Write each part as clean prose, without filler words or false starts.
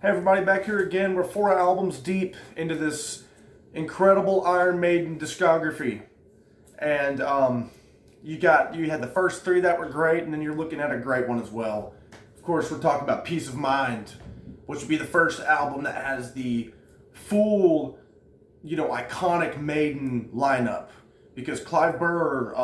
Hey everybody, back here again. We're 4 albums deep into this incredible Iron Maiden discography, and you had the first 3 that were great, and then you're looking at a great one as well. Of course, we're talking about Peace of Mind, which would be the first album that has the full, iconic Maiden lineup, because Clive Burr,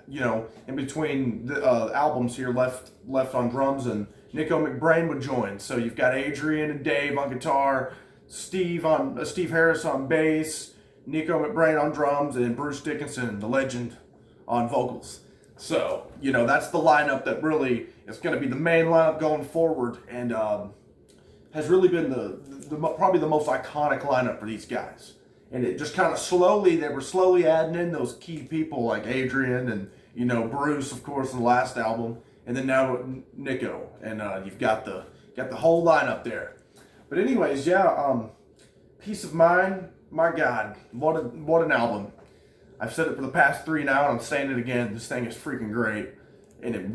in between the albums here, left on drums, and Nico McBrain would join. So you've got Adrian and Dave on guitar, Steve Harris on bass, Nico McBrain on drums, and Bruce Dickinson, the legend, on vocals. So that's the lineup that really is going to be the main lineup going forward, and has really been probably the most iconic lineup for these guys. And it just kind of they were slowly adding in those key people like Adrian and Bruce, of course, in the last album, and then now Nico, and you've got the whole lineup there. But anyways, Peace of Mind, my God, what an album! I've said it for the past 3 now, and I'm saying it again. This thing is freaking great, and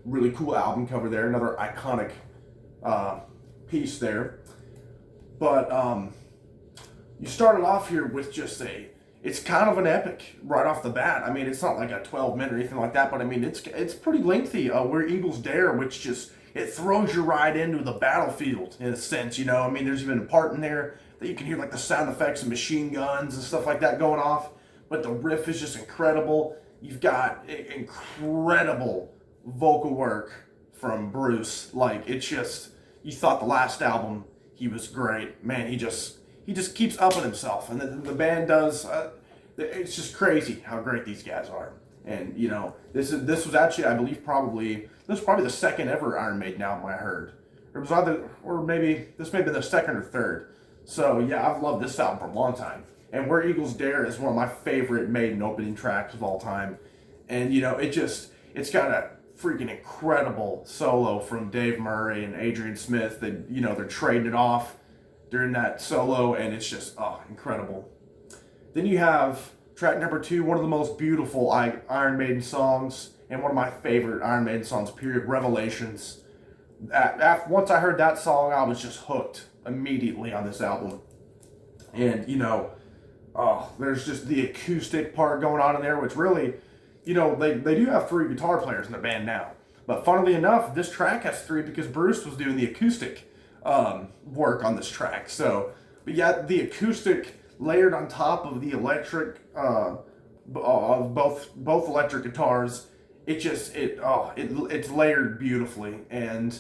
really cool album cover there, another iconic piece there. But you started off here with it's kind of an epic right off the bat. I mean, it's not like a 12-minute or anything like that, but I mean, it's pretty lengthy. Where Eagles Dare, which it throws you right into the battlefield in a sense. I mean, there's even a part in there that you can hear like the sound effects of machine guns and stuff like that going off. But the riff is just incredible. You've got incredible vocal work from Bruce. Like, you thought the last album he was great. Man, he just keeps upping himself, and the band does. It's just crazy how great these guys are. And this was actually, I believe, probably the second ever Iron Maiden album I heard. It was maybe this may have been the second or third. So yeah, I've loved this album for a long time. And Where Eagles Dare is one of my favorite Maiden opening tracks of all time. And it's got a freaking incredible solo from Dave Murray and Adrian Smith. They're trading it off during that solo, and it's just incredible. Then you have track number 2, one of the most beautiful Iron Maiden songs, and one of my favorite Iron Maiden songs, period, Revelations. Once I heard that song, I was just hooked immediately on this album. And there's just the acoustic part going on in there, which really, they do have 3 guitar players in the band now. But funnily enough, this track has 3 because Bruce was doing the acoustic work on this track. So, but yeah, the acoustic layered on top of the electric of both electric guitars, it's layered beautifully. And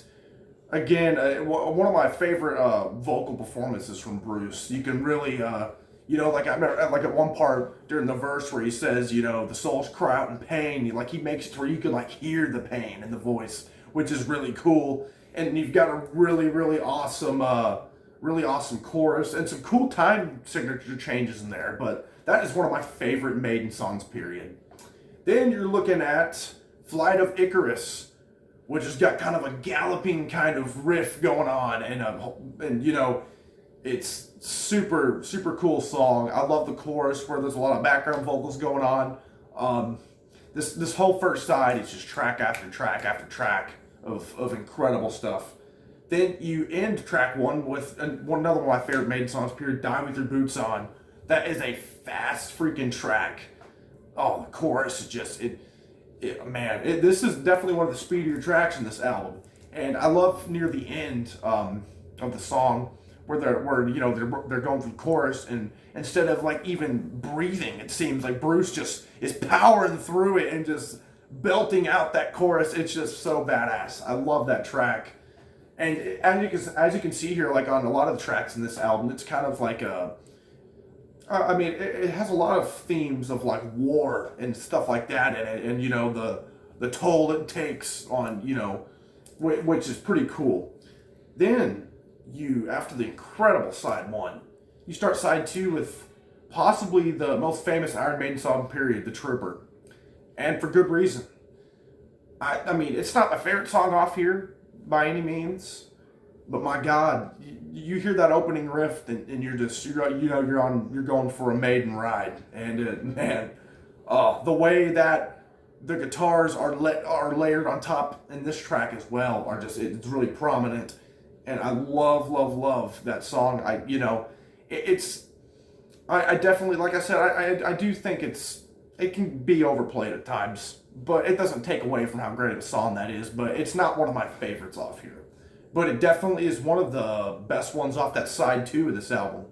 again, one of my favorite vocal performances from Bruce. You can really like I remember like at one part during the verse where he says, the souls cry out in pain. He makes it to where you can hear the pain in the voice, which is really cool. And you've got a really awesome chorus and some cool time signature changes in there. But that is one of my favorite Maiden songs, period. Then you're looking at Flight of Icarus, which has got kind of a galloping kind of riff going on, and it's super cool song. I love the chorus where there's a lot of background vocals going on. This whole first side is just track after track after track of incredible stuff. Then you end track 1 with another one of my favorite Maiden songs, period, Die With Your Boots On. That is a fast freaking track. Oh, the chorus is just, this is definitely one of the speedier tracks in this album. And I love near the end of the song where they're going through chorus, and instead of even breathing, it seems like Bruce just is powering through it and just belting out that chorus. It's just so badass. I love that track. And as you can see here, on a lot of the tracks in this album, it's kind of it has a lot of themes of war and stuff like that in it, and the toll it takes on, which is pretty cool. Then after the incredible side 1, you start side 2 with possibly the most famous Iron Maiden song, period, The Trooper. And for good reason. I mean, it's not my favorite song off here by any means, but my God, you hear that opening riff, and you're going for a Maiden ride, and the way that the guitars are layered on top in this track as well it's really prominent, and I love that song. I definitely, like I said, I do think it can be overplayed at times, but it doesn't take away from how great of a song that is. But it's not one of my favorites off here. But it definitely is one of the best ones off that side 2 of this album.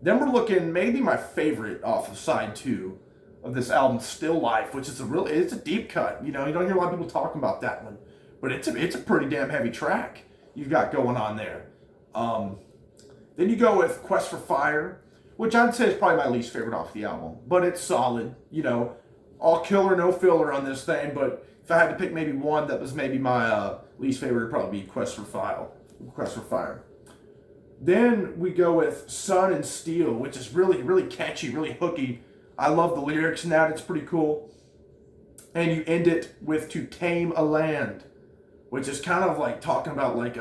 Then we're looking maybe my favorite off of side 2 of this album, Still Life, which is it's a deep cut. You don't hear a lot of people talking about that one, but it's a pretty damn heavy track you've got going on there. Then you go with Quest for Fire, which I'd say is probably my least favorite off the album, but it's solid. All killer, no filler on this thing. But if I had to pick maybe one that was maybe my least favorite, it'd probably be Quest for Fire. Then we go with Sun and Steel, which is really catchy, really hooky. I love the lyrics in that. It's pretty cool. And you end it with To Tame a Land, which is kind of like talking about like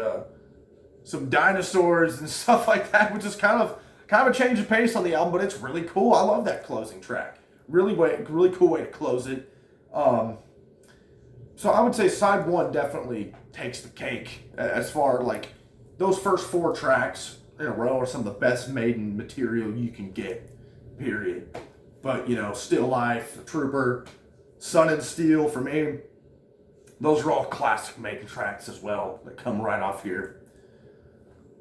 some dinosaurs and stuff like that, which is kind of a change of pace on the album, but it's really cool. I love that closing track. Really cool way to close it. So I would say side 1 definitely takes the cake as far like those first 4 tracks in a row are some of the best Maiden material you can get, period. But, Still Life, Trooper, Sun and Steel, for me, those are all classic Maiden tracks as well that come right off here.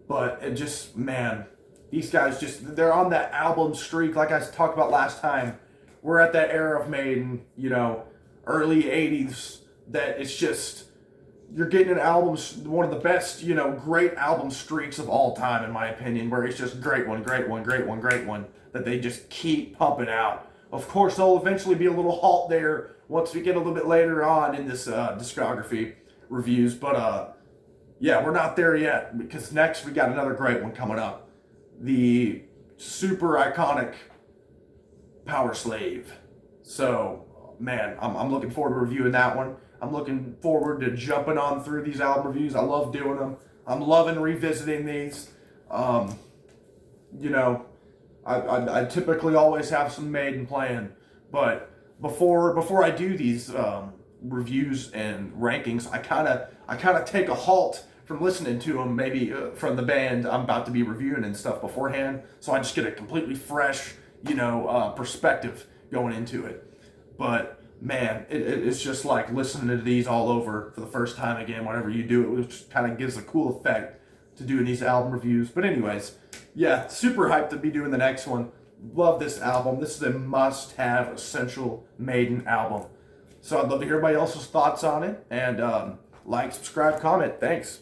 But it just, man, these guys they're on that album streak like I talked about last time. We're at that era of Maiden, early 80s, that it's just, you're getting an album, one of the best, great album streaks of all time, in my opinion, where it's just great one, that they just keep pumping out. Of course, there'll eventually be a little halt there once we get a little bit later on in this discography reviews, but yeah, we're not there yet, because next we got another great one coming up. The super iconic Power Slave. So, man, I'm looking forward to reviewing that one. I'm looking forward to jumping on through these album reviews. I love doing them. I'm loving revisiting these. I typically always have some Maiden playing, but before I do these reviews and rankings, I kind of take a halt from listening to them, maybe from the band I'm about to be reviewing and stuff beforehand, so I just get a completely fresh, perspective going into it. But man, it's just like listening to these all over for the first time again. Whenever you do it, which kind of gives a cool effect to doing these album reviews. But anyways, yeah, super hyped to be doing the next one. Love this album. This is a must-have, essential Maiden album. So I'd love to hear everybody else's thoughts on it. And like, subscribe, comment. Thanks.